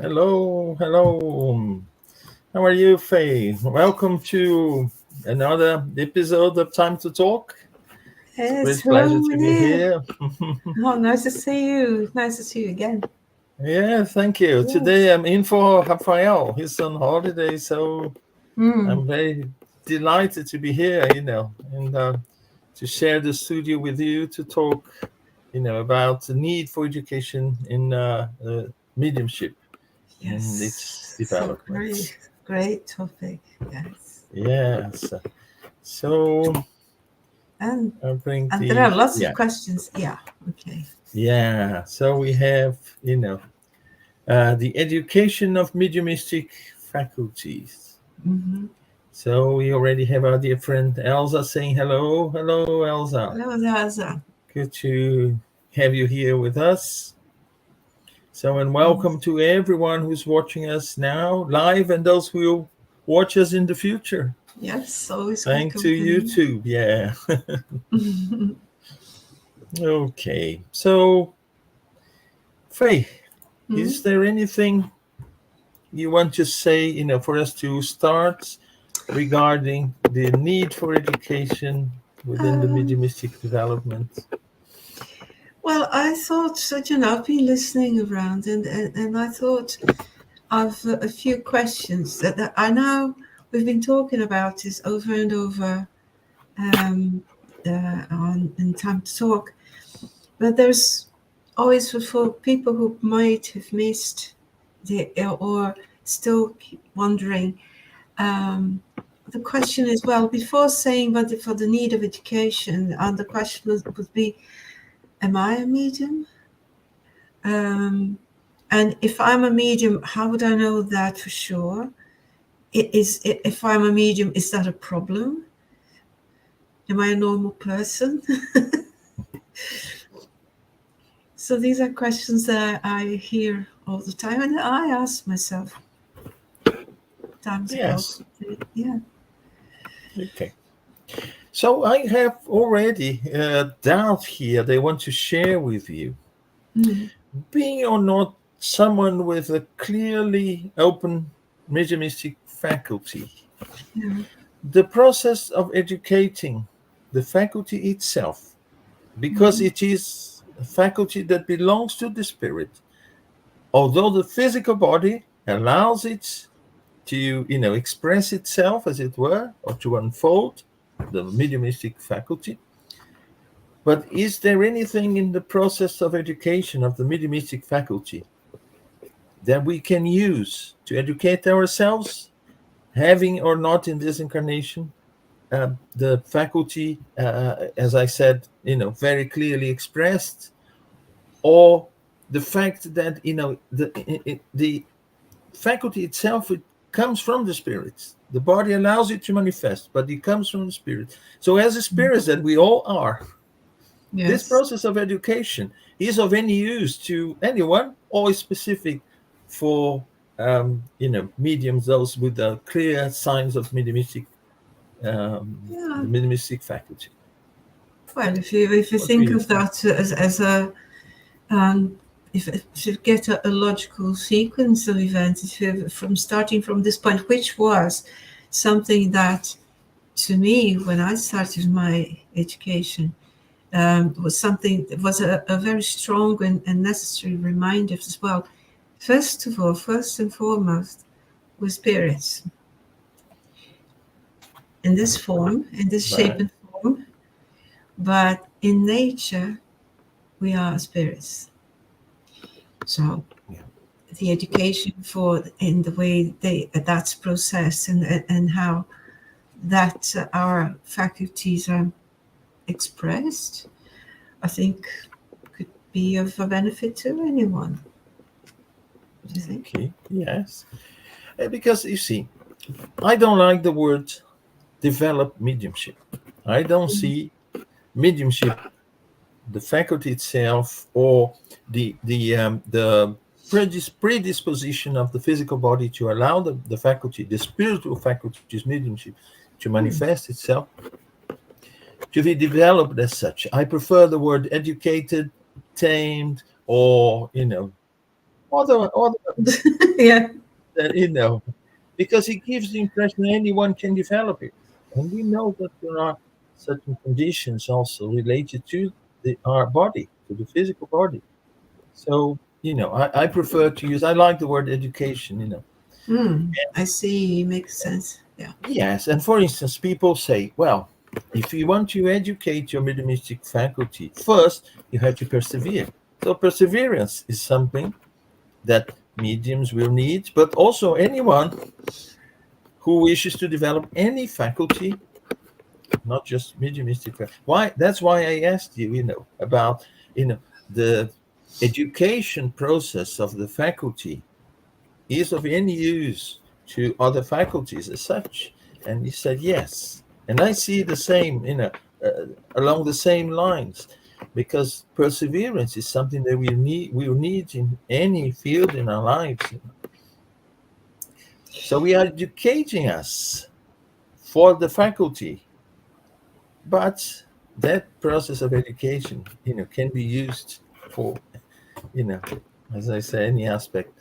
Hello, hello. How are you, Faye? Welcome to another episode of Time to Talk. It's a Yes, great hello, pleasure to be Munir. here. Oh, nice to see you. Nice to see you again. Yeah, thank you. Today Yes. I'm in for Rafael. He's on holiday, so Mm. I'm very delighted to be here, and to share the studio with you to talk, about the need for education in mediumship and its Yes. So development. great topic. Yes. Yes. So And I bring and there are the lots of questions. Yeah. Okay. yeah. So we have the education of mediumistic faculties. Mm-hmm. So we already have our dear friend Elsa saying hello. Hello, Elsa. Hello, Zaza. Good to have you here with us. So and welcome Yes. to everyone who's watching us now live and those who will watch us in the future. Yes. Always good Thanks to company. YouTube. Yeah. Okay. So Faye, Mm. is there anything you want to say, for us to start regarding the need for education within the Um, mediumistic development? well, I thought that I've been listening around, and I thought of a few questions that I know we've been talking about this over and over um, on in Time to Talk. But there's always for people who might have missed or still keep wondering. Um, the question is, well, before saying but for the need of education, the question would be, am I a medium? And if I'm a medium, how would I know that for sure? If I'm a medium, is that a problem? Am I a normal person? So these are questions that I hear all the time, and I ask myself times ago. Yes. Yeah. Okay. So I have already doubt here they want to share with you. Mm. Being or not someone with a clearly open mediumistic faculty, Yeah. the process of educating the faculty itself, because Mm. it is a faculty that belongs to the spirit, although the physical body allows it to express itself, as it were, or to unfold the mediumistic faculty. But is there anything in the process of education of the mediumistic faculty that we can use to educate ourselves, having or not in this incarnation the faculty, as I said, very clearly expressed, or the fact that the faculty itself, it comes from the spirits. The body allows it to manifest, but it comes from the spirit. So as a spirits that we all are, this Yes. process of education is of any use to anyone or is specific for mediums, those with the clear signs of mediumistic, Yeah. the mediumistic faculty. Well, if you What do think you of think? that as a if you get a logical sequence of events, if you, from starting from this point, which was something that to me when I started my education was something that was a very strong and necessary reminder as well. First of all, first and foremost, we're spirits in this form, in this shape Right. and form, but in nature, we are spirits. So Yeah. the education for in the way that's processed and how that our faculties are expressed, I think could be of a benefit to anyone. What do you think? Okay. Yes. Because you see, I don't like the word develop mediumship. I don't see mediumship, the faculty itself, or the predisposition of the physical body to allow the faculty, the spiritual faculty's mediumship, to Mm. manifest itself, to be developed as such. I prefer the word educated, tamed, or other Yeah. because it gives the impression anyone can develop it. And we know that there are certain conditions also related to our body, to the physical body. So, I prefer to use, I like the word education. I see. Makes sense. Yeah. Yes, and for instance, people say, well, if you want to educate your mediumistic faculty, first you have to persevere. So perseverance is something that mediums will need, but also anyone who wishes to develop any faculty, not just mediumistic. Why? That's why I asked you, about the education process of the faculty is of any use to other faculties as such? And he said yes. And I see the same, along the same lines, because perseverance is something that we'll need in any field in our lives. So we are educating us for the faculty, but that process of education, can be used for, as I say, any aspect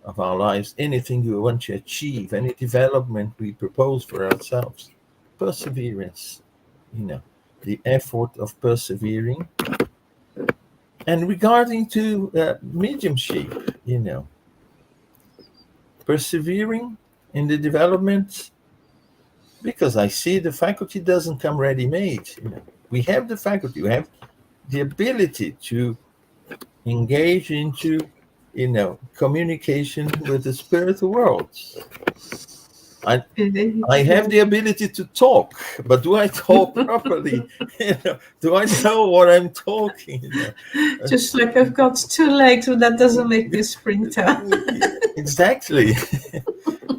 of our lives, anything we want to achieve, any development we propose for ourselves. Perseverance, the effort of persevering. And regarding to mediumship, persevering in the development, because I see the faculty doesn't come ready-made. We have the faculty, we have the ability to engage into communication with the spiritual world. I have the ability to talk, but do I talk properly? Do I know what I'm talking? Just like I've got 2 legs, but that doesn't make me a sprinter. Exactly.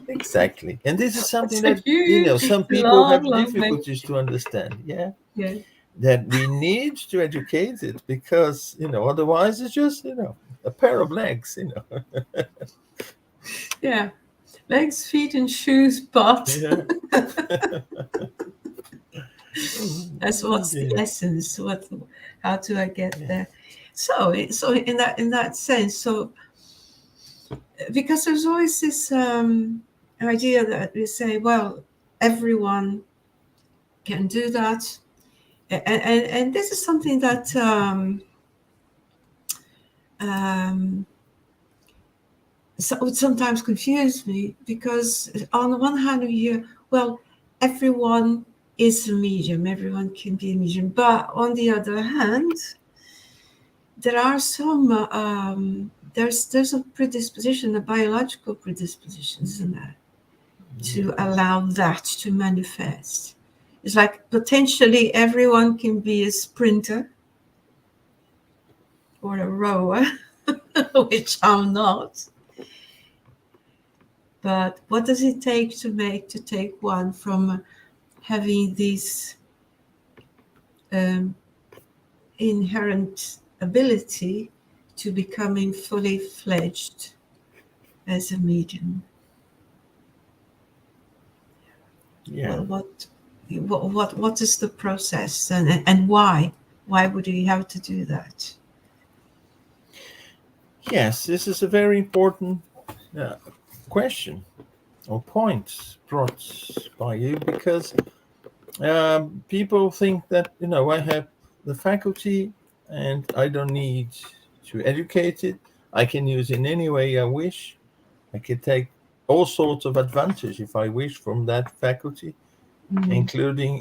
Exactly. And this is something That's a that huge, some people have long difficulties to understand. Yeah. Yeah. That we need to educate it, because otherwise it's just a pair of legs. Yeah. Legs, feet, and shoes, but Yeah. that's what's the essence. How do I get there? So in that sense, so because there's always this idea that we say, well, everyone can do that, and this is something that so it would sometimes confuse me, because on the one hand we hear, well, everyone is a medium, everyone can be a medium, but on the other hand, there are some there's a predisposition, a biological predisposition, isn't there, to allow that to manifest. It's like potentially everyone can be a sprinter or a rower, which I'm not. But what does it take to take one from having this inherent ability to becoming fully fledged as a medium? Yeah. Well, what is the process, and why? Why would we have to do that? Yes, this is a very important question or point brought by you, because people think that I have the faculty and I don't need to educate it. I can use it in any way I wish. I can take all sorts of advantage if I wish from that faculty, including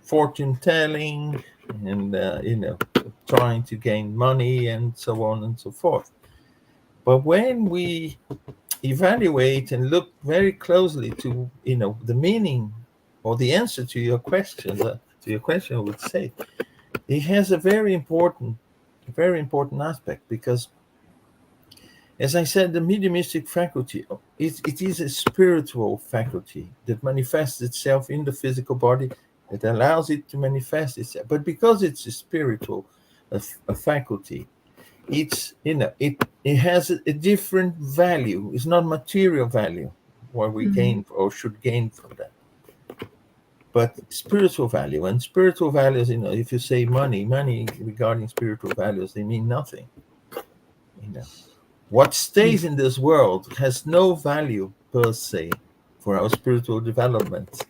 fortune telling and trying to gain money and so on and so forth. But when we evaluate and look very closely to the meaning or the answer to your question, I would say it has a very important aspect, because, as I said, the mediumistic faculty, it is a spiritual faculty that manifests itself in the physical body, that allows it to manifest itself. But because it's a spiritual a faculty, it's it has a different value. It's not material value what we gain or should gain from that, but spiritual value. And spiritual values, if you say money regarding spiritual values, they mean nothing. What stays in this world has no value per se for our spiritual development.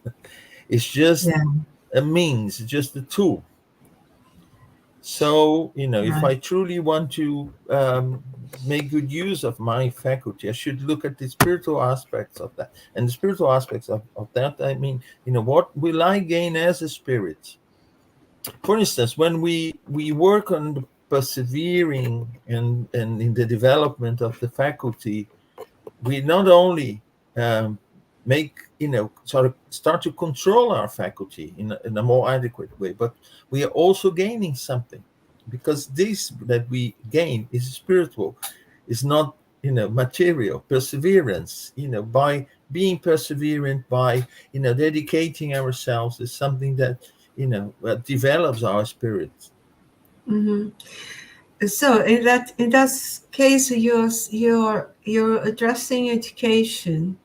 It's just Yeah. a means, just a tool. So, if I Right. truly want to make good use of my faculty, I should look at the spiritual aspects of that. And the spiritual aspects of that, I mean, what will I gain as a spirit? For instance, when we work on the persevering and in the development of the faculty, we not only make sort of start to control our faculty in a more adequate way, but we are also gaining something, because this that we gain is spiritual, is not material. Perseverance, by being perseverant, by dedicating ourselves, is something that develops our spirit. Hmm. So in that case, you're addressing education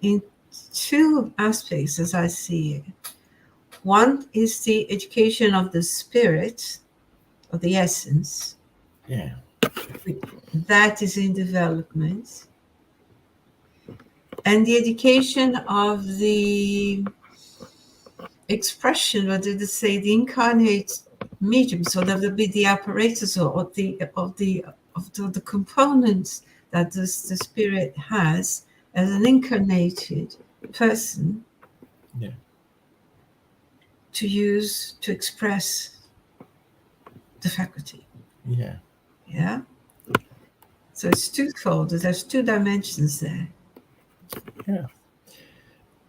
in two aspects, as I see it. One is the education of the spirit, of the essence, Yeah. that is in development, and the education of the expression, or did it say the incarnate medium? So that would be the apparatus or the components that the spirit has as an incarnated person, Yeah. to use to express the faculty. Yeah. Yeah. So it's twofold. There's two dimensions there. Yeah.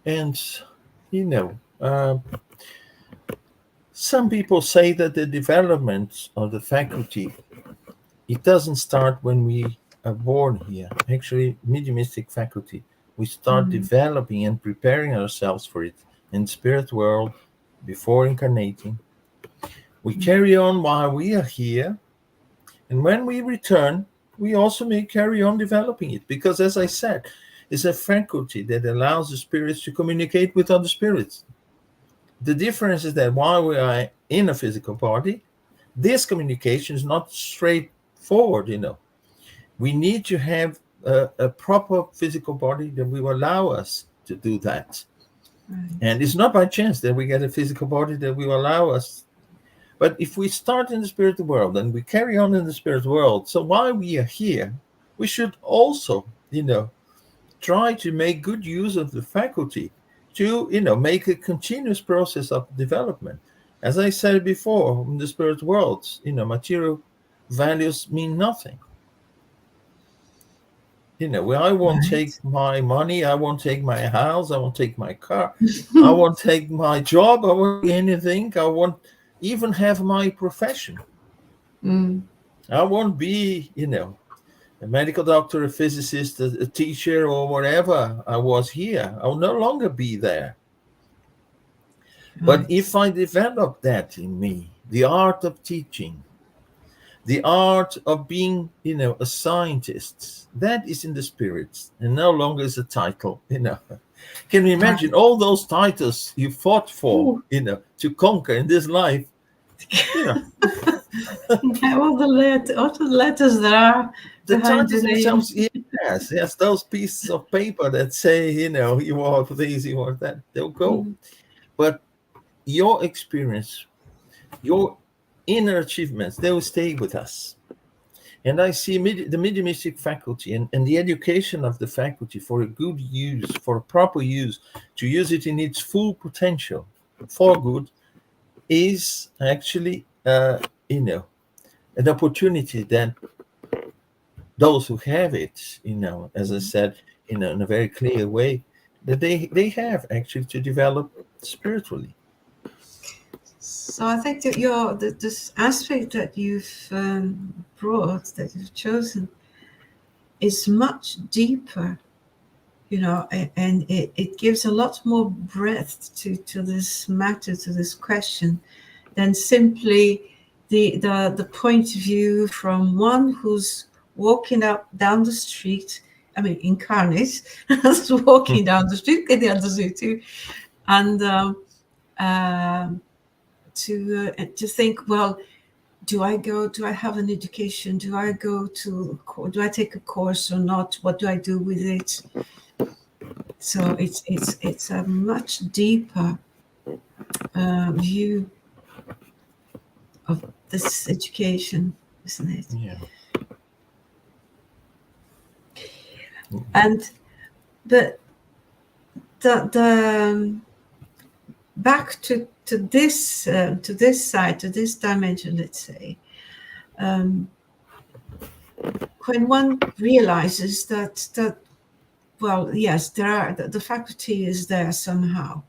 And some people say that the development of the faculty, it doesn't start when we are born here. Actually, mediumistic faculty, we start developing and preparing ourselves for it in the spirit world before incarnating. We carry on while we are here, and when we return, we also may carry on developing it, because, as I said, it's a faculty that allows the spirits to communicate with other spirits. The difference is that while we are in a physical body, this communication is not straightforward. We need to have a proper physical body that will allow us to do that. Right. And it's not by chance that we get a physical body that will allow us. But if we start in the spirit world and we carry on in the spirit world, so while we are here, we should also, try to make good use of the faculty to, make a continuous process of development. As I said before, in the spirit world, material values mean nothing. I won't take my money, I won't take my house, I won't take my car, I won't take my job, I won't take anything, I won't even have my profession. I won't be, a medical doctor, a physicist, a teacher, or whatever I was here. I will no longer be there. But if I develop that in me, the art of teaching, the art of being, a scientist, that is in the spirit and no longer is a title, Can you imagine all those titles you fought for, to conquer in this life? All the letters that are the behind titles the name. themselves, yes, those pieces of paper that say, you are this, you are that, they'll go. But your experience, your inner achievements, they will stay with us. And I see the mediumistic faculty and the education of the faculty for a good use, for a proper use, to use it in its full potential for good, is actually, an opportunity that those who have it, as I said, in a very clear way, that they have actually to develop spiritually. So I think that this aspect that you've brought, that you've chosen, is much deeper, and it gives a lot more breadth to this matter, to this question, than simply the point of view from one who's walking down the street. I mean, incarnate, walking down the street, and to think, well, do I have an education? Do I take a course or not? What do I do with it? So it's a much deeper view of this education, isn't it? Yeah. And the back to this side, to this dimension, let's say, when one realizes that well, yes, the faculty is there somehow.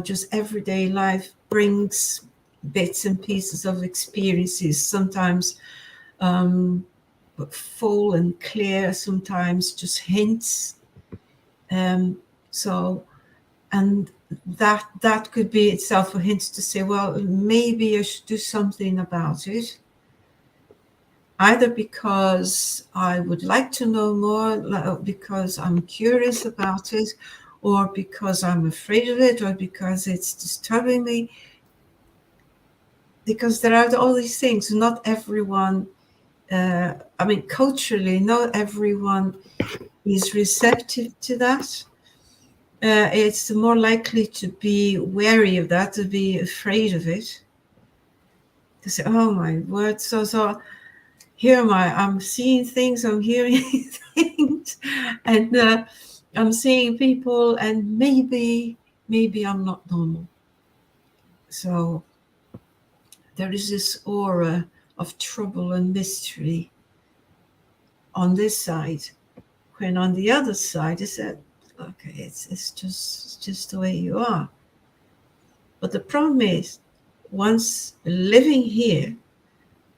Just everyday life brings bits and pieces of experiences, sometimes full and clear, sometimes just hints. So, and that could be itself a hint to say, well, maybe I should do something about it. Either because I would like to know more, because I'm curious about it, or because I'm afraid of it, or because it's disturbing me. Because there are all these things. Not everyone, culturally, not everyone is receptive to that. It's more likely to be wary of that, to be afraid of it. To say, oh my word, so here am I. I'm seeing things, I'm hearing things, and I'm seeing people, and maybe I'm not normal. So there is this aura of trouble and mystery on this side, when on the other side is that, okay, it's just the way you are. But the problem is, once living here,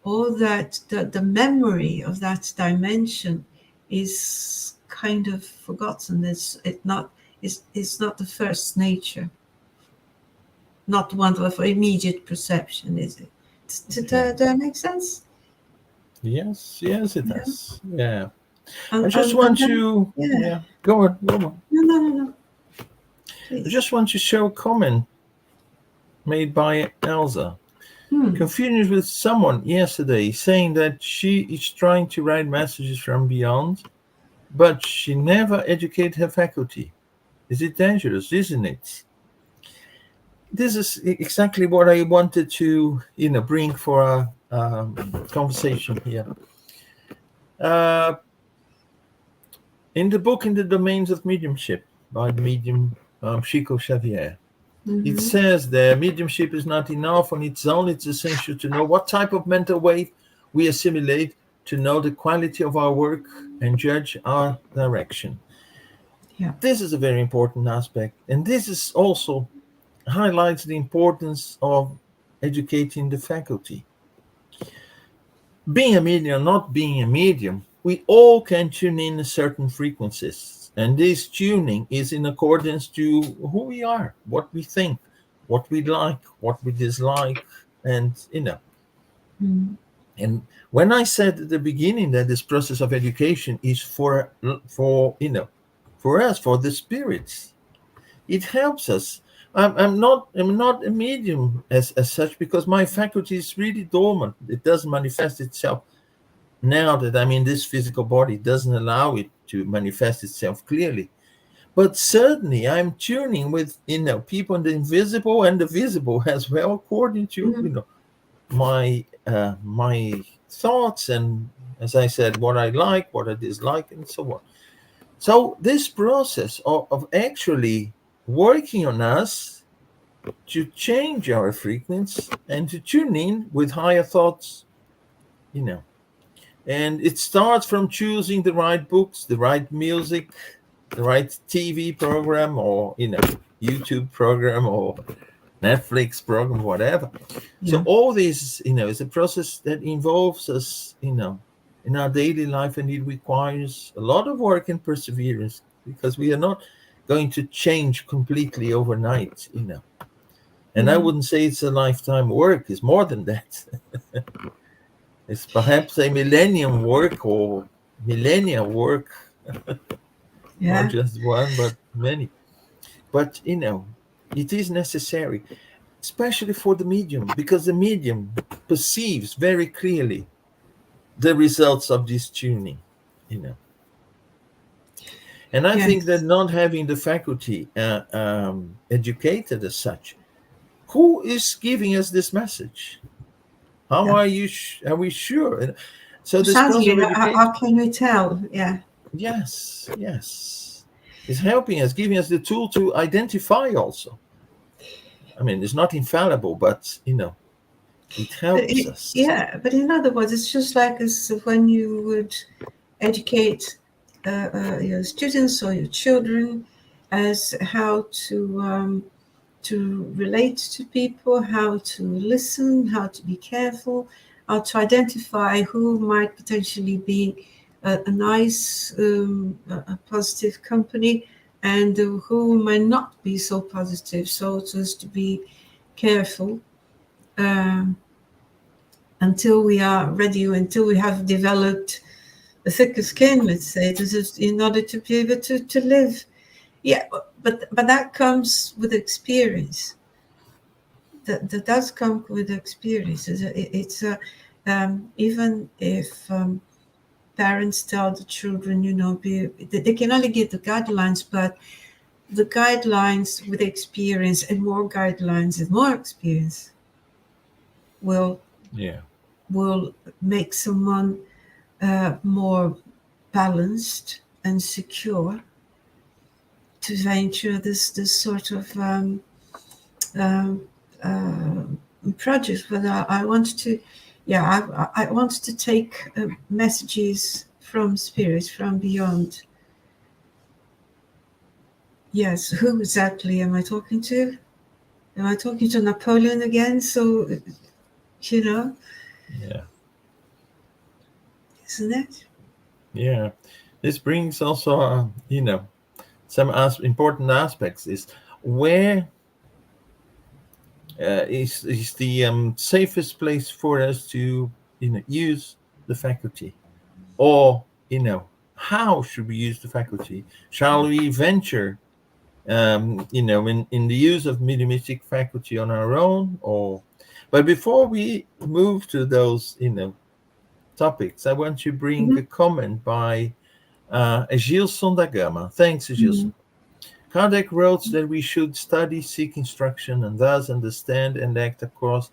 all that the memory of that dimension is kind of forgotten. It's not the first nature, not one of immediate perception, is it? Does that make sense? Yes, it does. Yeah. I just want to go on. No. Please. I just want to show a comment made by Elsa. Confused with someone yesterday saying that she is trying to write messages from beyond, but she never educated her faculty. Is it dangerous, isn't it? This is exactly what I wanted to, bring for a conversation here. In the book In the Domains of Mediumship by the medium Chico Xavier, it says that mediumship is not enough on its own. It's essential to know what type of mental wave we assimilate, to know the quality of our work and judge our direction. Yeah. This is a very important aspect. And this is also highlights the importance of educating the faculty. Being a medium, not being a medium, we all can tune in certain frequencies. And this tuning is in accordance to who we are, what we think, what we like, what we dislike, and And when I said at the beginning that this process of education is for us, for the spirits, it helps us. I'm not a medium as such, because my faculty is really dormant. It doesn't manifest itself now that I'm in this physical body. It doesn't allow it to manifest itself clearly. But certainly I'm tuning with people in the invisible and the visible as well, according to my thoughts, and as I said, what I like, what I dislike, and so on. So this process of actually working on us to change our frequency and to tune in with higher thoughts, and it starts from choosing the right books, the right music, the right TV program, or YouTube program, or Netflix program, whatever. Yeah. So all this, is a process that involves us, in our daily life, and it requires a lot of work and perseverance, because we are not going to change completely overnight, And I wouldn't say it's a lifetime work. It's more than that. It's perhaps a millennium work, or millennia work. Not just one, but many. But, it is necessary. especially for the medium, because the medium perceives very clearly the results of this tuning, And I think that Yes. not having the faculty educated as such, who is giving us this message? How Yeah. are you? Are we sure? And so this process Sadly, of education, how can we tell? Yeah. yes, is helping us, giving us the tool to identify. Also, I mean, it's not infallible, but it helps us. Yeah, but in other words, it's just like as when you would educate your students or your children as how to relate to people, how to listen, how to be careful, how to identify who might potentially be a nice, a positive company, and who might not be so positive. So just to be careful. Um, until we are ready, until we have developed a thicker skin, let's say, in order to be able to live. Yeah, but that comes with experience. That does come with experience. It's even if parents tell the children, they can only give the guidelines, but the guidelines with experience and more guidelines and more experience will Yeah, will make someone more balanced and secure to venture this sort of um, uh, project. But I want to, yeah, I want to take messages from spirit, from beyond. Yes, who exactly am I talking to? Am I talking to Napoleon again? So, you know, yeah, isn't it? yeah. This brings also, some important aspects. Is where is the safest place for us to use the faculty, or how should we use the faculty? Shall we venture in the use of mediumistic faculty on our own, or but before we move to those topics, I want to bring Mm-hmm. a comment by Gilson da Gama. Thanks, Mm-hmm. Gilson. Kardec wrote that we should study, seek instruction, and thus understand and act across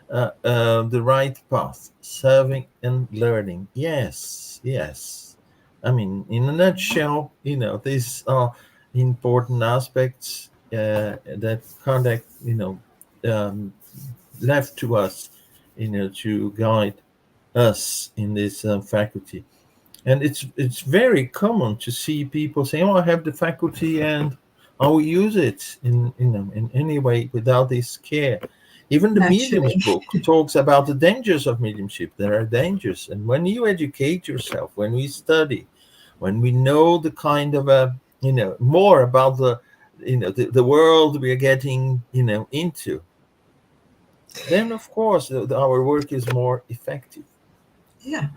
the right path, serving and learning. Yes, yes. I mean, in a nutshell, these are important aspects that Kardec, left to us, to guide us in this faculty. And it's very common to see people saying, "Oh, I have the faculty and I will use it in any way without this care." Even the medium's Naturally. book talks about the dangers of mediumship. There are dangers, and when you educate yourself, when we study, when we know the kind of more about the world we are getting into, then of course our work is more effective. Yeah.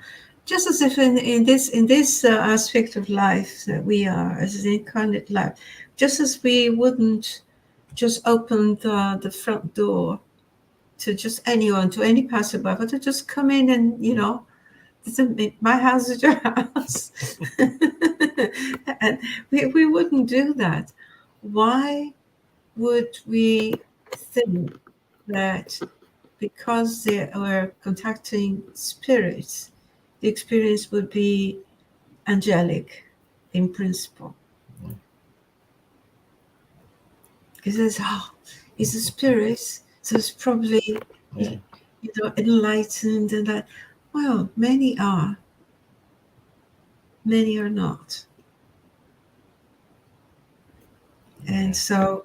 Just as if in this aspect of life that we are as an incarnate life, just as we wouldn't just open the front door to just anyone, to any passerby, but to just come in and my house is your house, and we wouldn't do that. Why would we think that because they were contacting spirits, the experience would be angelic in principle? Because he's a spirit, so it's probably Yeah. enlightened and that. Well, many are not. And Yeah. so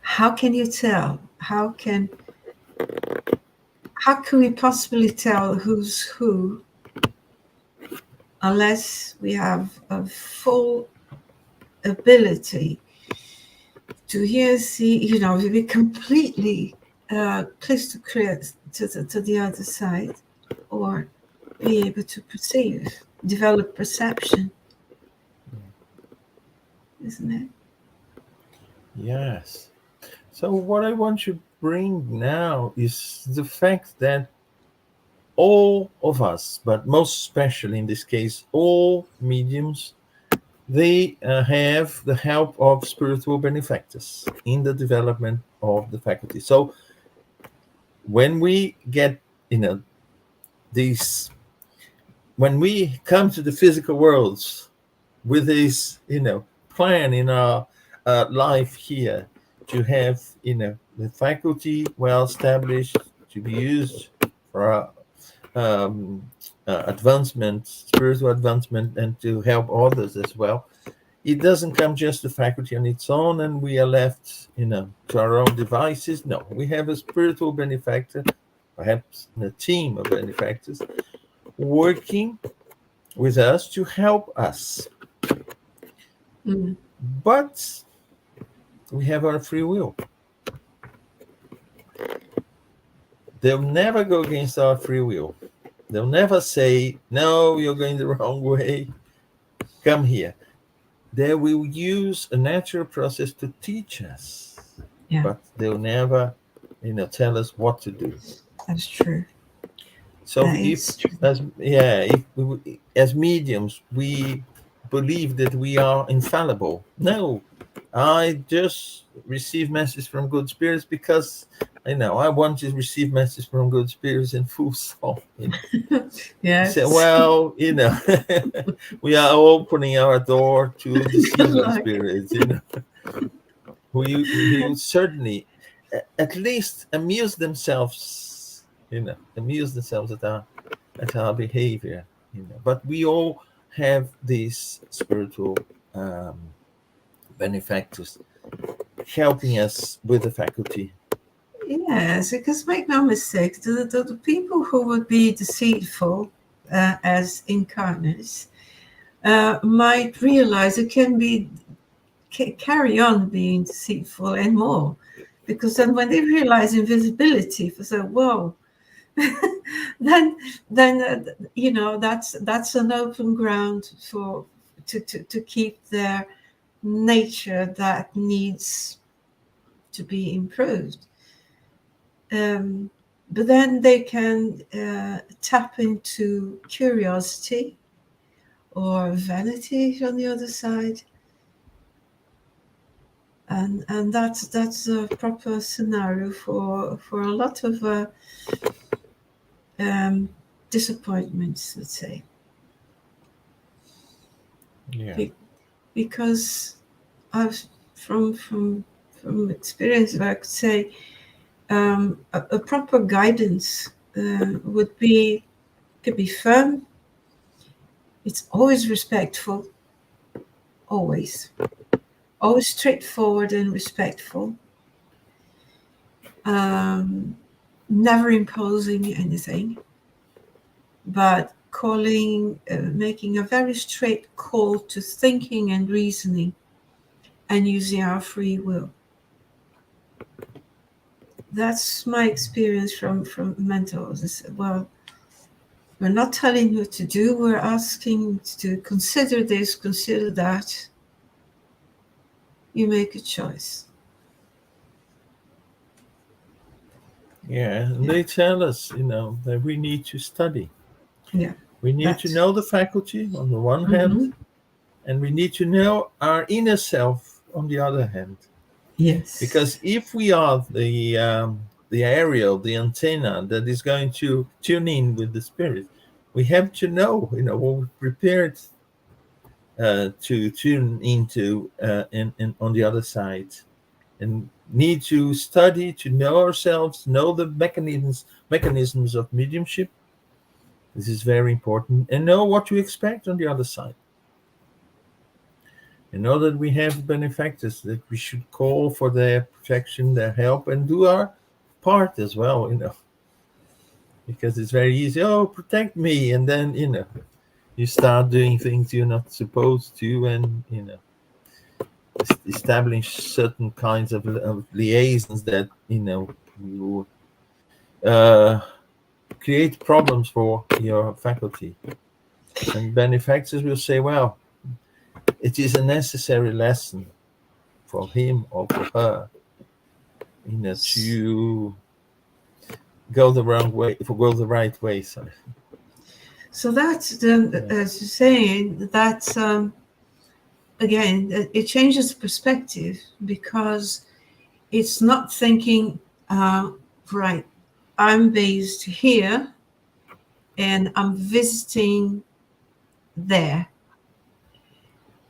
how can you tell? How can we possibly tell who's who unless we have a full ability to hear, see, to be completely crystal clear to the other side, or be able to perceive, develop perception, isn't it? Yes. So what I want you bring now is the fact that all of us, but most especially in this case, all mediums, they have the help of spiritual benefactors in the development of the faculty. So when we get, these, when we come to the physical worlds with this, plan in our life here to have, the faculty well established to be used for advancement, spiritual advancement, and to help others as well. It doesn't come just the faculty on its own and we are left, to our own devices. No, we have a spiritual benefactor, perhaps a team of benefactors working with us to help us. Mm. But we have our free will. They'll never go against our free will. They'll never say, no, you're going the wrong way. Come here. They will use a natural process to teach us. Yeah. But they'll never, tell us what to do. That's true. So That if is true. as mediums, we believe that we are infallible. No, I just receive messages from good spirits because I want to receive messages from good spirits in full stop. Yes. So, well, we are opening our door to deceiving Like- spirits. Who certainly at least amuse themselves. Amuse themselves at our behavior. But we all have these spiritual benefactors helping us with the faculty. Yes, because make no mistake, the people who would be deceitful as incarnates might realize it can carry on being deceitful and more, because then when they realize invisibility, for so whoa, then that's an open ground for to keep their nature that needs to be improved. But then they can tap into curiosity or vanity on the other side, and that's a proper scenario for a lot of disappointments, let's say. Yeah. Because I've from experience, I could say a proper guidance could be firm. It's always respectful, always straightforward and respectful. Never imposing anything, but making a very straight call to thinking and reasoning, and using our free will. That's my experience from mentors. Well, we're not telling you what to do. We're asking to consider this, consider that. You make a choice. Yeah, and they tell us, that we need to study. Yeah. We need to know the faculty on the one hand, and we need to know our inner self on the other hand. Yes. Because if we are the aerial, the antenna that is going to tune in with the spirit, we have to know, we're prepared to tune into and on the other side, and need to study to know ourselves, know the mechanisms of mediumship. This is very important, and know what to expect on the other side. And know that we have benefactors that we should call for their protection, their help, and do our part as well, because it's very easy. Oh, protect me, and then you start doing things you're not supposed to, and establish certain kinds of liaisons that you create problems for your faculty. And benefactors will say, well, it is a necessary lesson for him or for her to go the wrong way, go the right way. Sorry. So that's as you're saying, that's again, it changes perspective, because it's not thinking, right, I'm based here and I'm visiting there.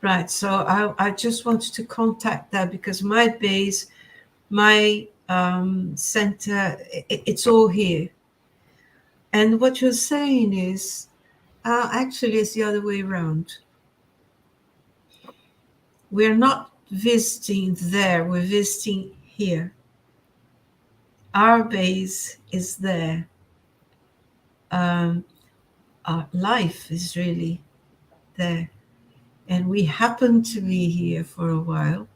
Right. So I just wanted to contact that, because my base, my center, it's all here. And what you're saying is, actually, it's the other way around. We're not visiting there, we're visiting here. Our base is there. Our life is really there. And we happen to be here for a while.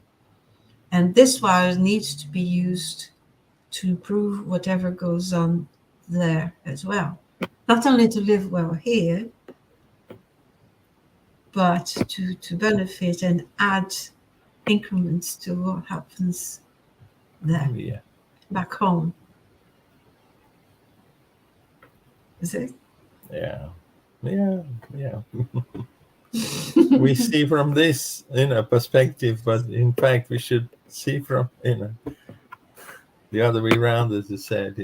And this while needs to be used to improve whatever goes on there as well. Not only to live well here, but to benefit and add increments to what happens there, back home. Is it? Yeah. We see from this perspective, but in fact we should see from the other way around, as you said.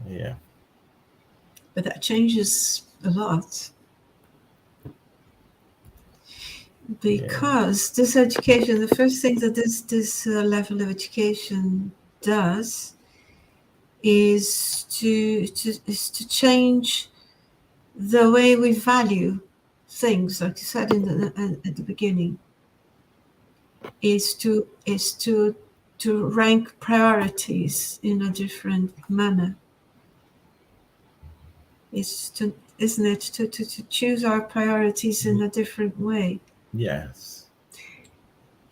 Yeah. But that changes a lot, because this education, the first thing that this level of education does is to change the way we value things, like you said at the beginning, is to rank priorities in a different manner. Isn't it to choose our priorities in a different way? Yes.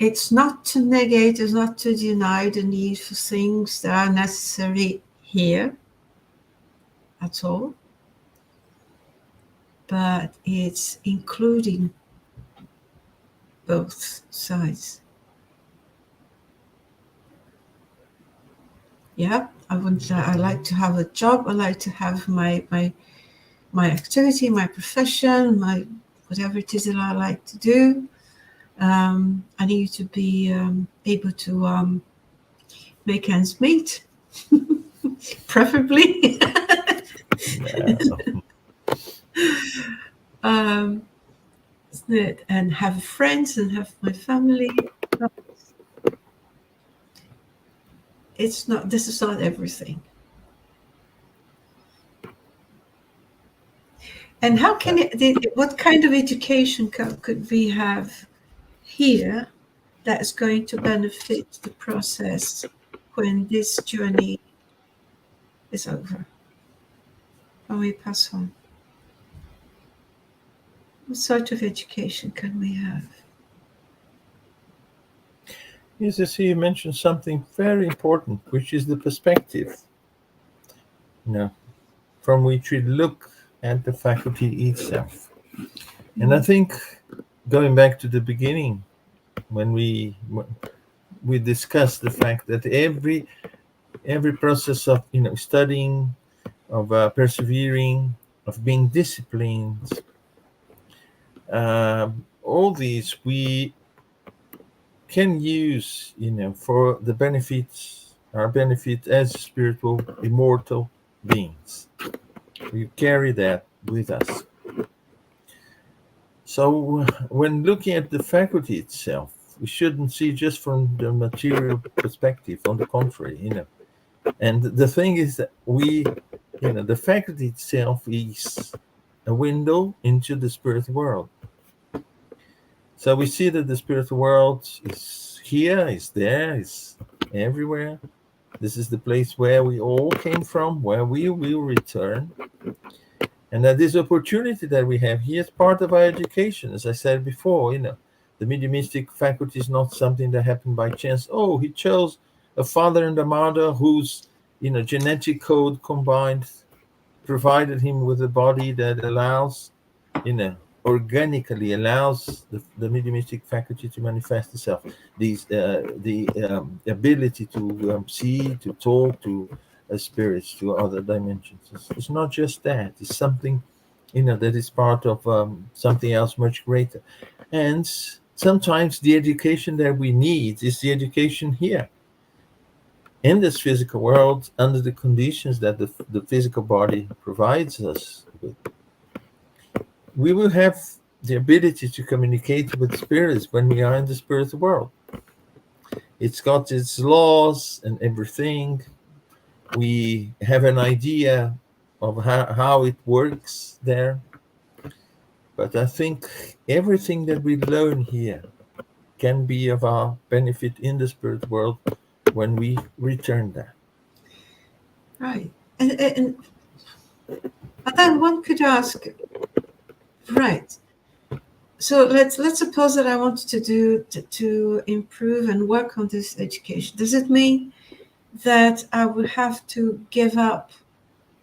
It's not to negate, it's not to deny the need for things that are necessary here at all, but it's including both sides. Yeah, I like to have a job, I like to have my activity, my profession, my whatever it is that I like to do. I need to be able to make ends meet, preferably. Isn't it? And have friends and have my family. This is not everything. And how can what kind of education could we have here that is going to benefit the process when this journey is over, when we pass on? What sort of education can we have? Yes, I see you mentioned something very important, which is the perspective, from which we look at the faculty itself. And I think, going back to the beginning, when we discussed the fact that every process of studying, of persevering, of being disciplined, all these we can use for the benefits, our benefit as spiritual immortal beings. We carry that with us. So when looking at the faculty itself, we shouldn't see just from the material perspective. On the contrary, And the thing is that the faculty itself is a window into the spirit world. So we see that the spirit world is here, is there, is everywhere. This is the place where we all came from, where we will return. And that this opportunity that we have here is part of our education. As I said before, the mediumistic faculty is not something that happened by chance. Oh, he chose a father and a mother whose, genetic code combined provided him with a body that allows, organically allows the mediumistic faculty to manifest itself. The ability to see, to talk to spirits, to other dimensions. It's not just that. It's something, that is part of something else much greater. And sometimes the education that we need is the education here in this physical world, under the conditions that the physical body provides us with. We will have the ability to communicate with spirits when we are in the spiritual world. It's got its laws and everything. We have an idea of how it works there. But I think everything that we learn here can be of our benefit in the spirit world when we return there. Right. And then one could ask, right. So let's suppose that I wanted to improve and work on this education. Does it mean that I would have to give up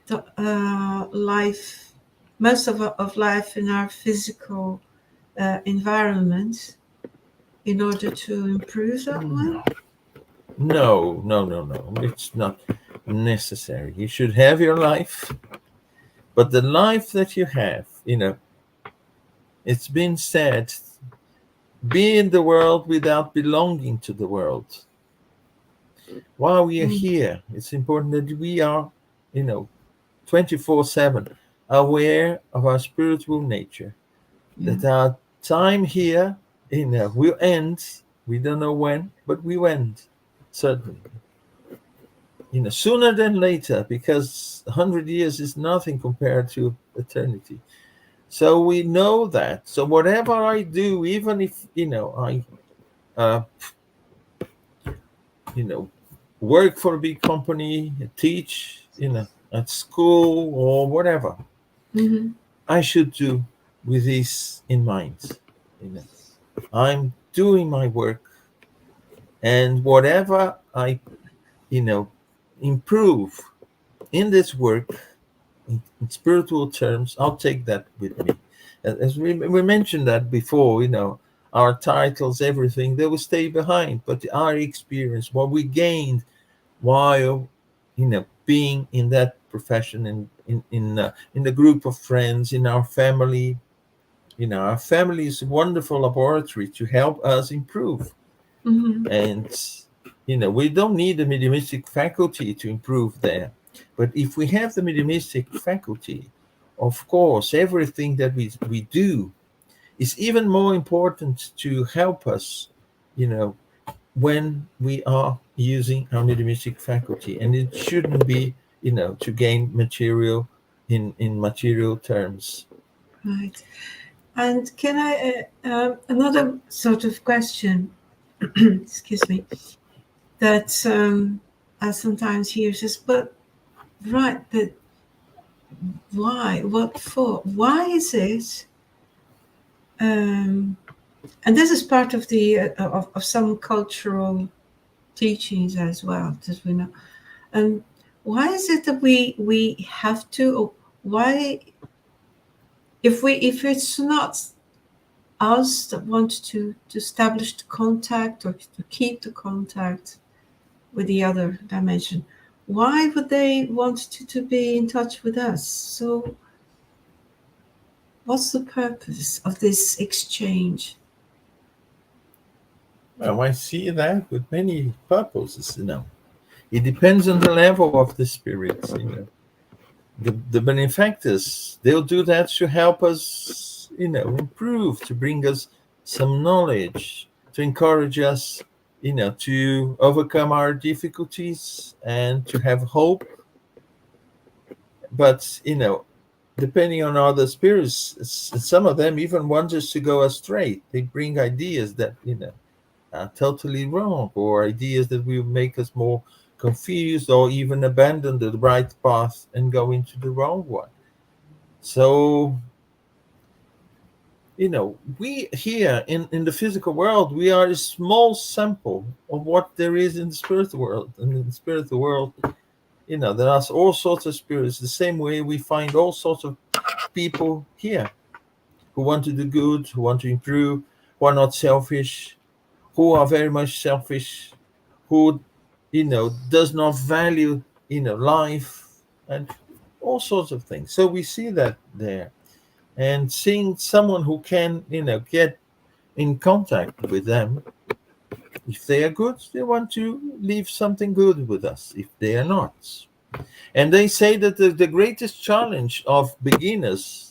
the life, most of life in our physical environment, in order to improve that one? No. It's not necessary. You should have your life, but the life that you have, it's been said, be in the world without belonging to the world. While we are here, it's important that we are, 24/7 aware of our spiritual nature. That our time here, will end. We don't know when, but we will end, certainly. Sooner than later, because 100 years is nothing compared to eternity. So we know that. So whatever I do, even if I work for a big company, teach at school or whatever, I should do with this in mind. I'm doing my work, and whatever I improve in this work, in spiritual terms, I'll take that with me. As we mentioned that before, our titles, everything, they will stay behind, but our experience, what we gained while being in that profession, in the group of friends, in our family, our family is a wonderful laboratory to help us improve. And we don't need a mediumistic faculty to improve there. But if we have the mediumistic faculty, of course, everything that we do is even more important to help us, when we are using our mediumistic faculty. And it shouldn't be, to gain material in material terms. Right. And can I, another sort of question, excuse me, that I sometimes hear is, but why? What for? Why is it? And this is part of the of some cultural teachings as well, as we know. Why is it that we have to? Or why, if it's not us that want to establish the contact or to keep the contact with the other dimension, why would they want to be in touch with us? So what's the purpose of this exchange? Well, I see that with many purposes, It depends on the level of the spirits, The benefactors, they'll do that to help us, improve, to bring us some knowledge, to encourage us, to overcome our difficulties and to have hope. But, depending on other spirits, some of them even want us to go astray. They bring ideas that, are totally wrong, or ideas that will make us more confused, or even abandon the right path and go into the wrong one. So, we here in the physical world, we are a small sample of what there is in the spiritual world. And in the spiritual world, there are all sorts of spirits. The same way we find all sorts of people here who want to do good, who want to improve, who are not selfish, who are very much selfish, who, does not value, life, and all sorts of things. So we see that there. And seeing someone who can, get in contact with them, if they are good, they want to leave something good with us. If they are not, and they say that the greatest challenge of beginners,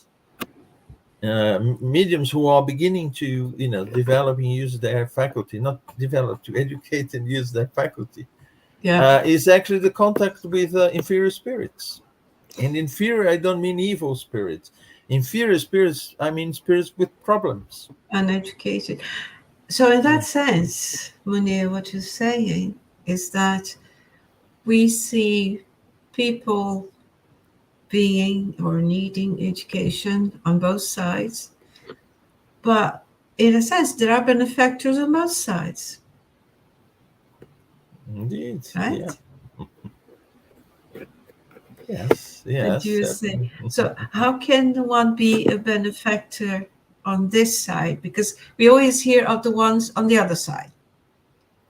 mediums who are beginning to, develop and use their faculty, not develop, to educate and use their faculty, is actually the contact with inferior spirits. And inferior, I don't mean evil spirits. Inferior spirits, I mean spirits with problems. Uneducated. So in that sense, Munir, what you're saying is that we see people being or needing education on both sides, but in a sense, there are benefactors on both sides. Indeed, right? Yeah. Yes, And you say, so how can one be a benefactor on this side? Because we always hear of the ones on the other side.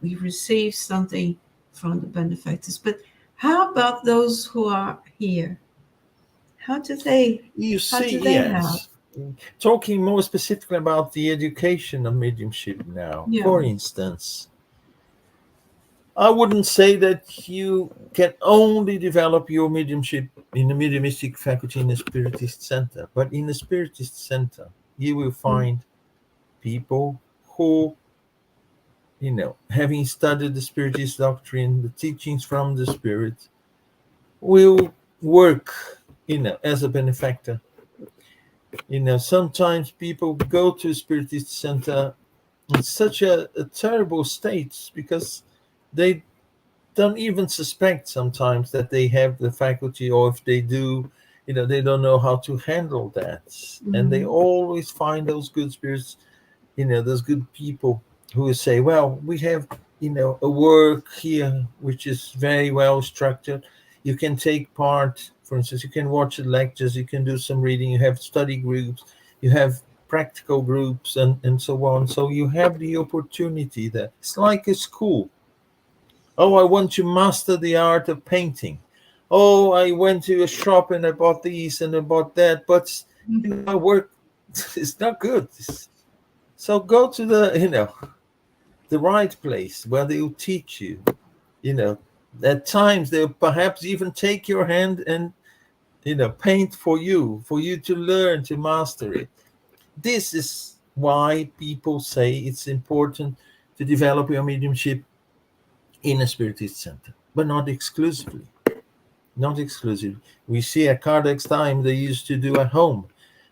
We receive something from the benefactors, but how about those who are here? How do they? You how see, do they yes. Talking more specifically about the education of mediumship now, for instance, I wouldn't say that you can only develop your mediumship in the mediumistic faculty in a spiritist center, but in a spiritist center, you will find people who, having studied the spiritist doctrine, the teachings from the spirit, will work, as a benefactor. Sometimes people go to a spiritist center in such a terrible state because they don't even suspect sometimes that they have the faculty, or if they do, they don't know how to handle that. And they always find those good spirits, those good people who say, well, we have, a work here which is very well structured. You can take part, for instance, you can watch the lectures, you can do some reading, you have study groups, you have practical groups, and so on. So you have the opportunity there. It's like a school. Oh, I want to master the art of painting. Oh, I went to a shop and I bought these and I bought that, but my work is not good. So go to the right place where they'll teach you. At times they'll perhaps even take your hand and paint for you to learn to master it. This is why people say it's important to develop your mediumship in a spiritist center, but not exclusively. Not exclusively. We see at Kardec's time they used to do at home,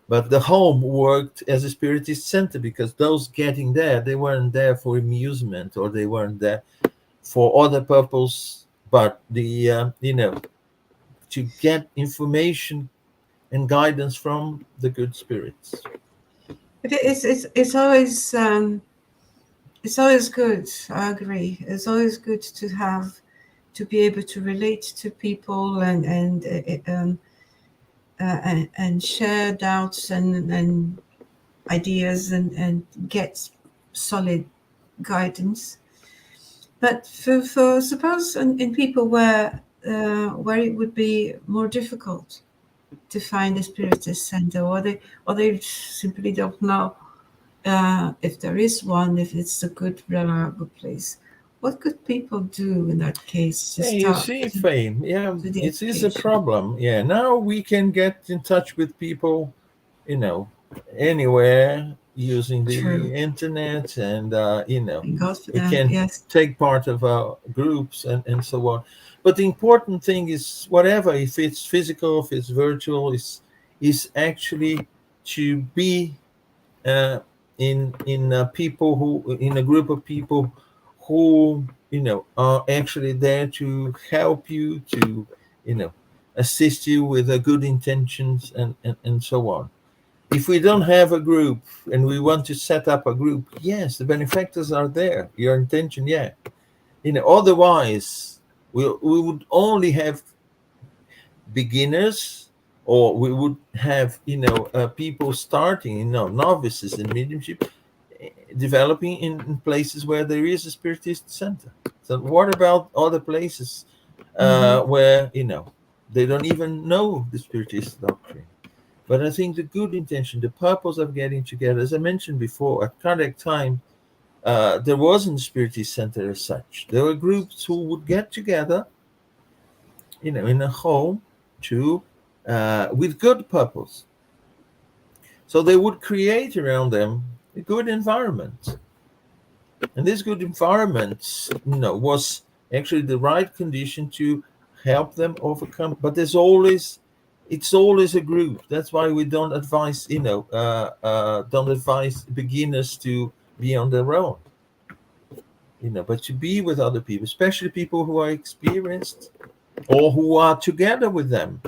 but the home worked as a spiritist center because those getting there, they weren't there for amusement, or they weren't there for other purpose, but the to get information and guidance from the good spirits. It's always good. I agree. It's always good to be able to relate to people and share doubts and ideas and get solid guidance. But for suppose in people where it would be more difficult to find a spiritist center, or they simply don't know if there is one, if it's a good, reliable place. What could people do in that case? You see, Faye, it is a problem. Yeah, now we can get in touch with people, anywhere using the internet, and we can take part of our groups and so on. But the important thing is, whatever, if it's physical, if it's virtual, is actually to be in people who, in a group of people who are actually there to help you, to assist you with good intentions and so on. If we don't have a group and we want to set up a group, yes, the benefactors are there. Your intention, yeah. Otherwise, we would only have beginners or we would have, people starting, novices in mediumship, developing in places where there is a spiritist center. So what about other places where, they don't even know the spiritist doctrine? But I think the good intention, the purpose of getting together, as I mentioned before, at Kardec time, there wasn't a spiritist center as such. There were groups who would get together, in a home to with good purpose. So they would create around them a good environment. And this good environment, was actually the right condition to help them overcome. But it's always a group. That's why we don't advise, don't advise beginners to be on their own. But to be with other people, especially people who are experienced or who are together with them,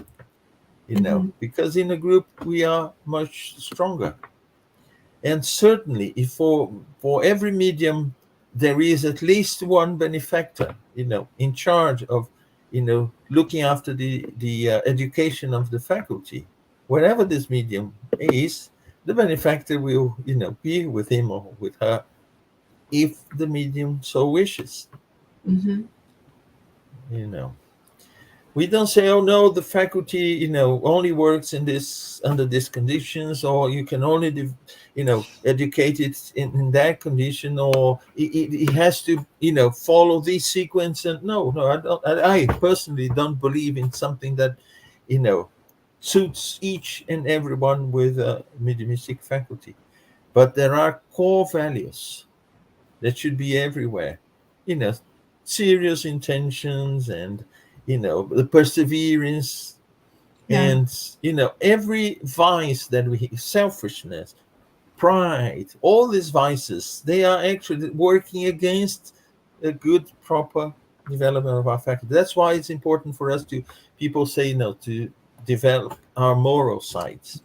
because in a group we are much stronger. And certainly, if for every medium there is at least one benefactor, in charge of, looking after the education of the faculty, wherever this medium is, the benefactor will, be with him or with her, if the medium so wishes. We don't say, oh no, the faculty, only works under these conditions, or you can only, educate it in that condition, or it has to, follow this sequence. And no, I personally don't believe in something that, suits each and everyone with a mediumistic faculty. But there are core values that should be everywhere, serious intentions, and the perseverance, and every vice that we, selfishness, pride, all these vices, they are actually working against a good, proper development of our faculty. That's why it's important for us people say, to develop our moral sides.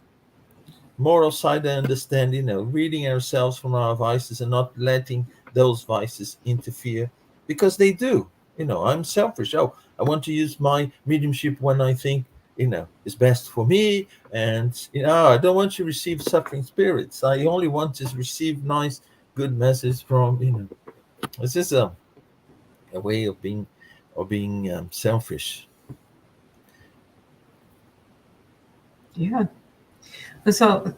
Moral side, I understand, reading ourselves from our vices and not letting those vices interfere, because they do. I'm selfish. Oh, I want to use my mediumship when I think, is best for me. And, I don't want to receive suffering spirits. I only want to receive nice, good messages from, this is a way of being selfish. Yeah. So,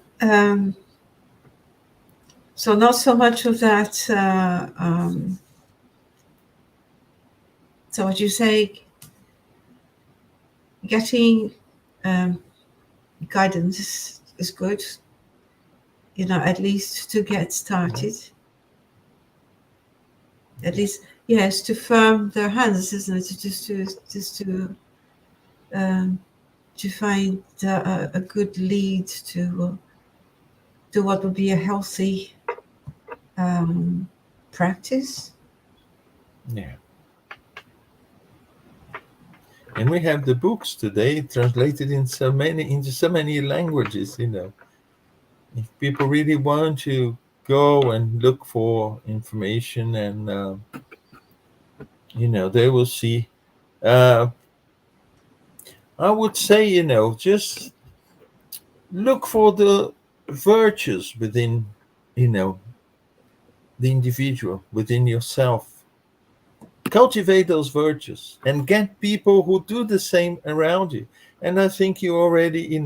so not so much of that. So what you say, getting guidance is good, at least to get started. At least, yes, to firm their hands, isn't it? Just to find a good lead to what would be a healthy practice. Yeah. And we have the books today translated into so many languages. If people really want to go and look for information, and they will see. I would say, just look for the virtues within, the individual, within yourself. Cultivate those virtues and get people who do the same around you. And I think you already, in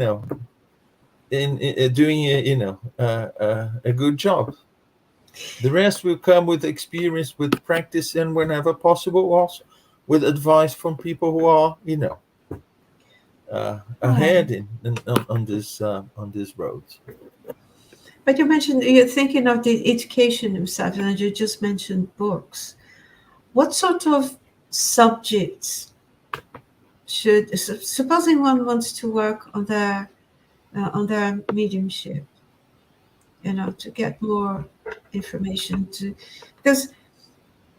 doing a good job. The rest will come with experience, with practice, and whenever possible, also with advice from people who are, ahead on this road. But you mentioned you're thinking of the education himself, and you just mentioned books. What sort of subjects should, supposing one wants to work on their mediumship, to get more information, because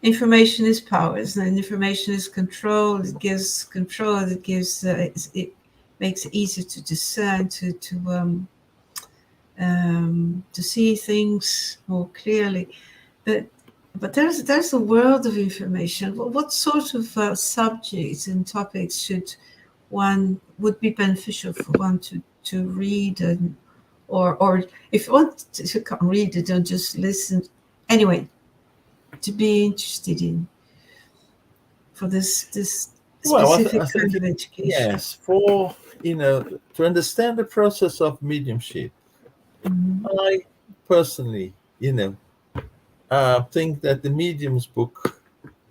information is power, and information is control. It gives control. It gives it makes it easier to discern, to see things more clearly. But there's a world of information. What sort of subjects and topics should one would be beneficial for one to read, and or if you want to can't read it, don't just listen. Anyway, to be interested in for this Well, specific I think kind of education. yes, for to understand the process of mediumship, I personally, think that the medium's book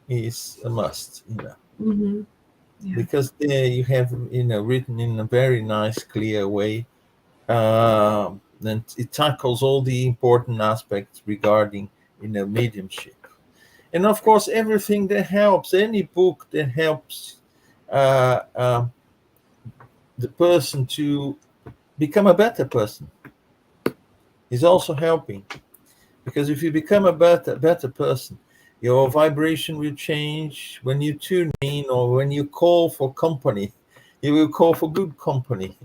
is a must. Mm-hmm. Yeah. Because there you have written in a very nice, clear way, and it tackles all the important aspects regarding mediumship. And of course, everything that helps, any book that helps uh, uh, the person to become a better person is also helping. Because if you become a better person, your vibration will change. When you tune in or when you call for company, you will call for good company.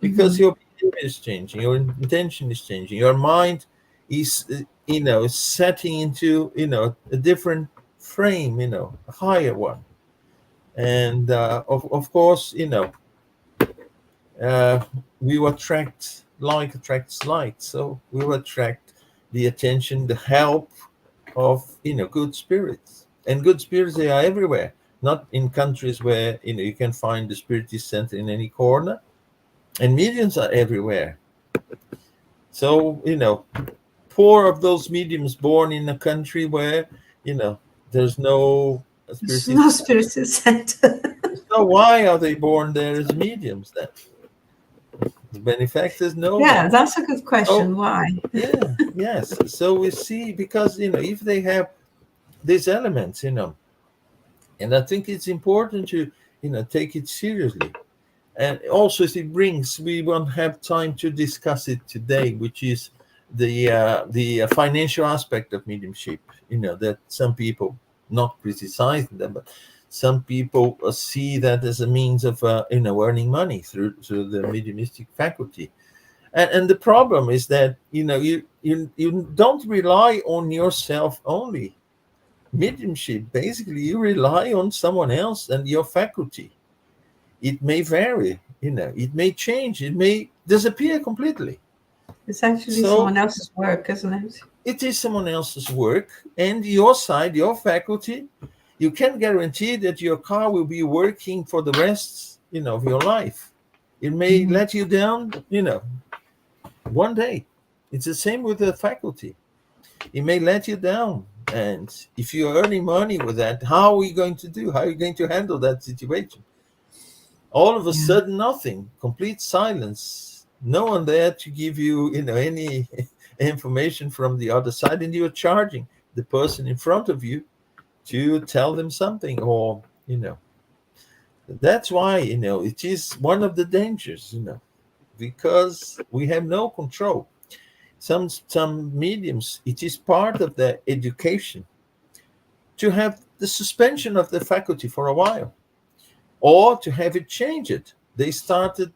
Because your behavior is changing, your intention is changing, your mind is setting into a different frame, a higher one. And of course, we will attract like attracts like, so we will attract the attention, the help of good spirits. And good spirits, they are everywhere, not in countries where you can find the spiritist center in any corner, and mediums are everywhere. So poor of those mediums born in a country where there's no There's spiritist no center. spiritist center. So why are they born there as mediums then? The benefactors know Yeah, that. that's a good question. Oh, Why? yeah, yes. So we see, because if they have these elements, and I think it's important to take it seriously. And also, it brings, we won't have time to discuss it today, which is the financial aspect of mediumship. That some people, not criticizing them, but some people see that as a means of earning money through the mediumistic faculty. And the problem is that you don't rely on yourself only. Mediumship, basically, you rely on someone else and your faculty. It may vary, it may change, it may disappear completely. It's actually So someone else's work, isn't it? it is someone else's work, and your side, your faculty, you can't guarantee that your car will be working for the rest of your life. It may let you down one day. It's the same with the faculty. It may let you down, and if you're earning money with that, how are you going to do? How are you going to handle that situation? All of a sudden, nothing, complete silence, no one there to give you any information from the other side, and you're charging the person in front of you to tell them something, or that's why it is one of the dangers, because we have no control. Some mediums, it is part of their education to have the suspension of the faculty for a while, or to have it changed. They started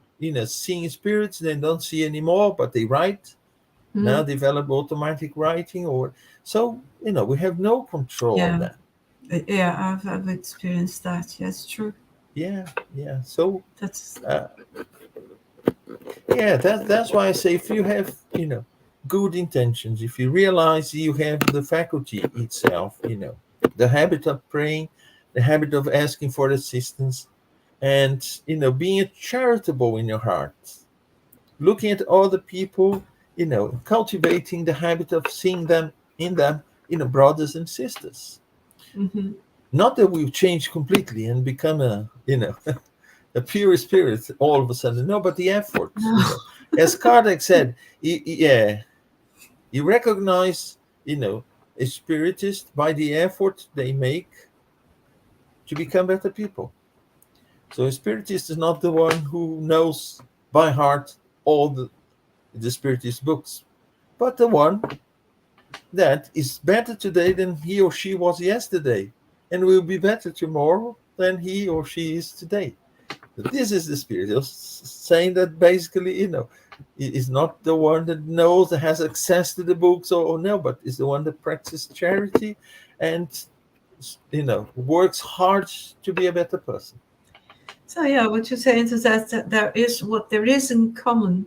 seeing spirits, they don't see anymore, but they write. Now develop automatic writing, or so we have no control on that. Yeah, I've experienced that. Yes, true. Yeah. So That's that's why I say, if you have good intentions, if you realize you have the faculty itself, the habit of praying, the habit of asking for assistance, and being charitable in your heart, looking at other people, cultivating the habit of seeing them in them, brothers and sisters. Not that we've changed completely and become a a pure spirit all of a sudden. No, but the effort. As Kardec said, you recognize a spiritist by the effort they make to become better people. So a spiritist is not the one who knows by heart all the spiritist books, but the one that is better today than he or she was yesterday, and will be better tomorrow than he or she is today. This is the spirit saying that basically, is not the one that knows, that has access to the books, or no, but is the one that practices charity and works hard to be a better person. So yeah, what you're saying is that there is what there is in common,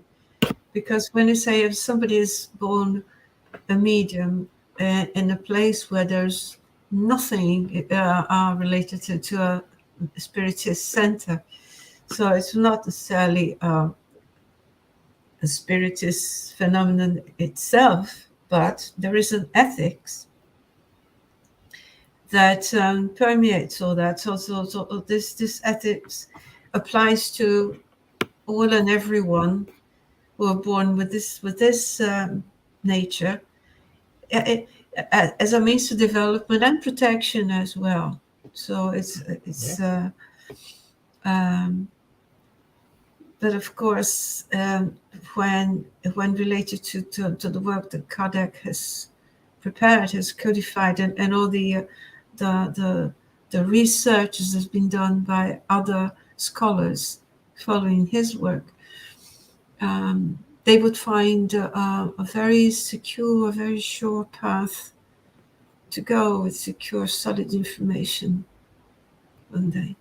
because when you say if somebody is born a medium in a place where there's nothing related to a spiritist center, so it's not necessarily a spiritist phenomenon itself, but there is an ethics that permeates all that. So this ethics applies to all and everyone who are born with this nature, as a means to development and protection as well. So it's but of course, when related to the work that Kardec has prepared, has codified, and all the research that has been done by other scholars following his work, they would find a very secure, a very sure path to go with secure, solid information one day.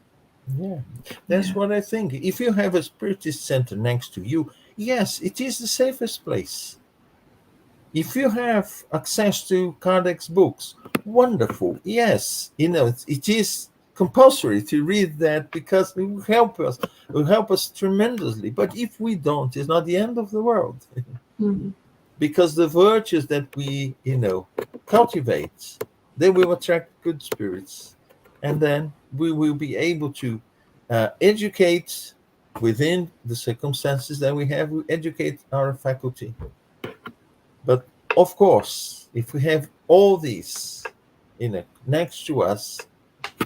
Yeah, that's what I think. If you have a spiritist center next to you, yes, it is the safest place. If you have access to Kardec's books, wonderful. Yes, it is compulsory to read that, because it will help us. It will help us tremendously. But if we don't, it's not the end of the world. Mm-hmm. Because the virtues that we, cultivate, they will attract good spirits. And then we will be able to educate within the circumstances that we have. We educate our faculty. But of course, if we have all these, next to us,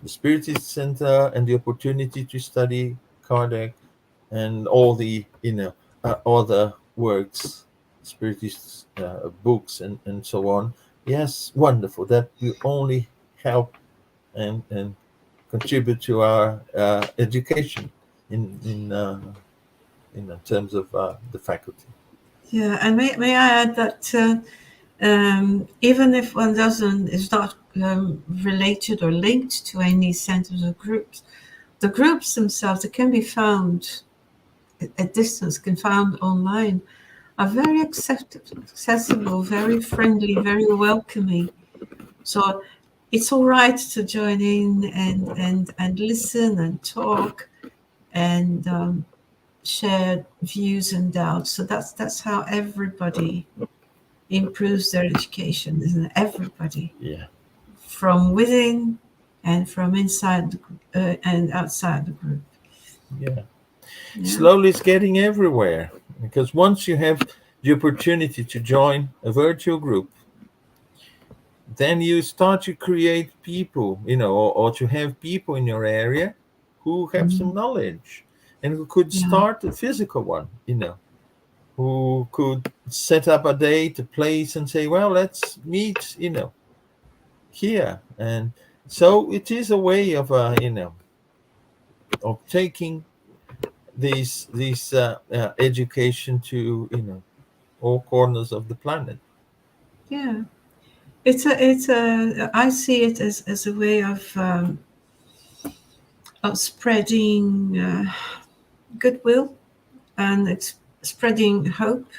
the Spiritist Center and the opportunity to study Kardec and all the, other works, Spiritist books and so on, yes, wonderful. That will only help and contribute to our education in terms of the faculty. Yeah, and may I add that even if one is not related or linked to any centers or groups, the groups themselves that can be found at distance, can found online, are very accessible, very friendly, very welcoming. So it's all right to join in and listen and talk and share views and doubts. So that's how everybody improves their education, isn't it? Everybody. Yeah. From within and from inside and outside the group. Yeah. Slowly it's getting everywhere, because once you have the opportunity to join a virtual group, then you start to create people, or to have people in your area who have some knowledge and who could start a physical one, who could set up a date, a place, and say, well, let's meet, here. And so it is a way of, of taking these education to, all corners of the planet. Yeah. It's a I see it as a way of spreading goodwill and spreading hope,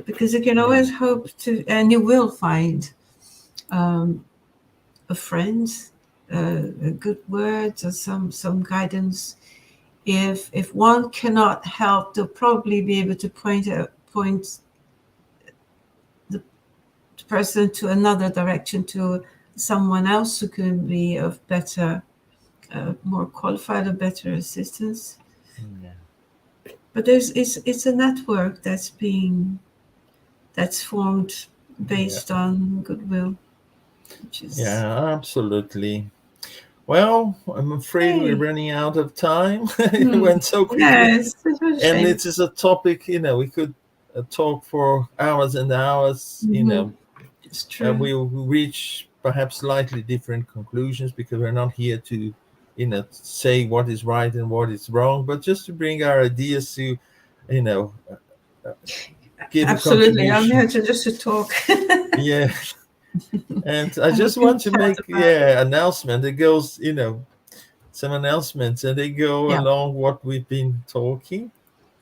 because you can always hope to, and you will find a friend, a good word, or some guidance. If one cannot help, they'll probably be able to point the person to another direction, to someone else who can be of better, more qualified, or better assistance. But it's a network that's formed based on goodwill. Absolutely. Well, I'm afraid we're running out of time. It went so quickly. Yes, and it is a topic, we could talk for hours and hours, It's true. And we'll reach perhaps slightly different conclusions, because we're not here to, say what is right and what is wrong, but just to bring our ideas to, give Absolutely. I'm here to just to talk. Yeah. And I just want to make announcement that goes, some announcements, and they go Yeah. along what we've been talking.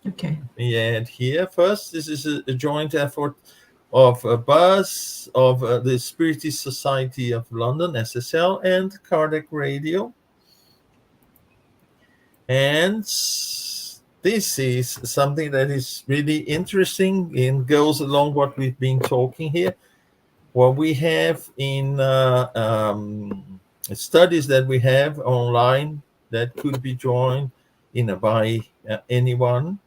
Okay. And here, first, this is a joint effort of a buzz of the Spiritist Society of London, SSL, and Kardec Radio. And this is something that is really interesting and goes along what we've been talking here. What we have in studies that we have online that could be joined by anyone.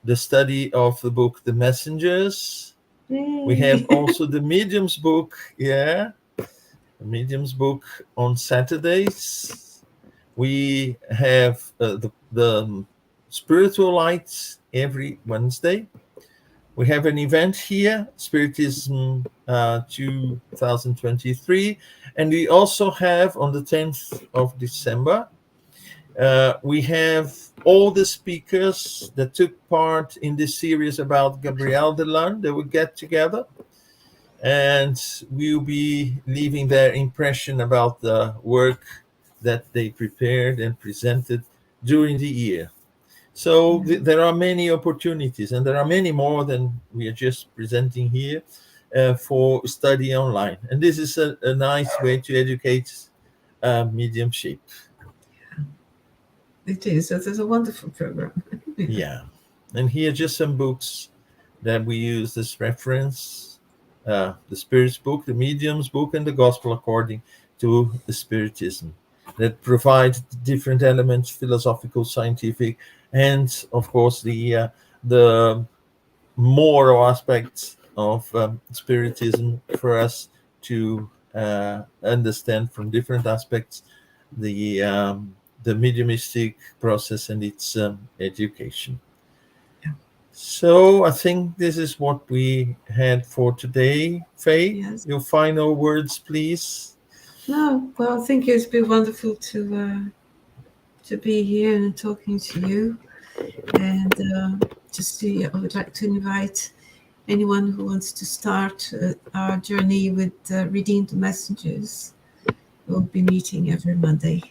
The study of the book The Messengers. We have also the Medium's book, the Medium's book on Saturdays. We have the Spiritual Lights every Wednesday. We have an event here, Spiritism 2023. And we also have on the 10th of December, we have all the speakers that took part in this series about Gabrielle Delane. They will get together and we'll be leaving their impression about the work that they prepared and presented during the year. So there are many opportunities, and there are many more than we are just presenting here for study online. And this is a nice way to educate mediumship. It is. It is a wonderful program. Yeah. And here are just some books that we use as reference. The Spirit's book, the Medium's book, and the Gospel According to the Spiritism, that provide different elements, philosophical, scientific, and of course the moral aspects of Spiritism for us to understand from different aspects the mediumistic process and its education. Yeah. So I think this is what we had for today. Faye, Yes. your final words, please. No, well, I think it's been wonderful to be here and talking to you. And I would like to invite anyone who wants to start our journey with Redeemed Messengers. We'll be meeting every Monday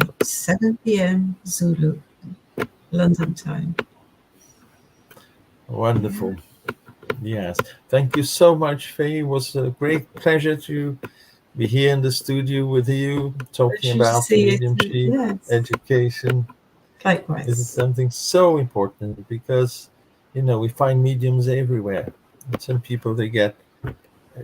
at 7 p.m. Zulu, London time. Wonderful. Yes. Thank you so much, Faye. It was a great pleasure to be here in the studio with you, talking about mediumship, education. Likewise. This is something so important because, we find mediums everywhere. And some people, they get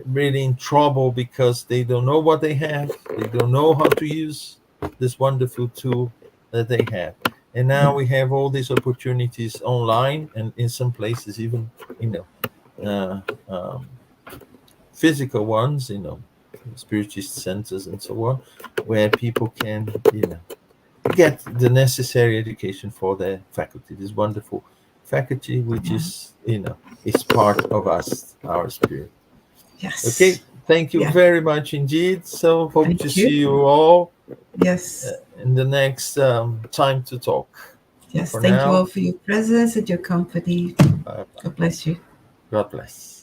really in trouble because they don't know what they have. They don't know how to use this wonderful tool that they have. And now we have all these opportunities online, and in some places even, physical ones, spiritist centers and so on, where people can, get the necessary education for their faculty. This wonderful faculty, which is, is part of us, our spirit. Yes. Okay. Thank you very much indeed. So hope to see you all. Yes. In the next time to talk. Yes. Thank you all for your presence and your company. God bless you. God bless.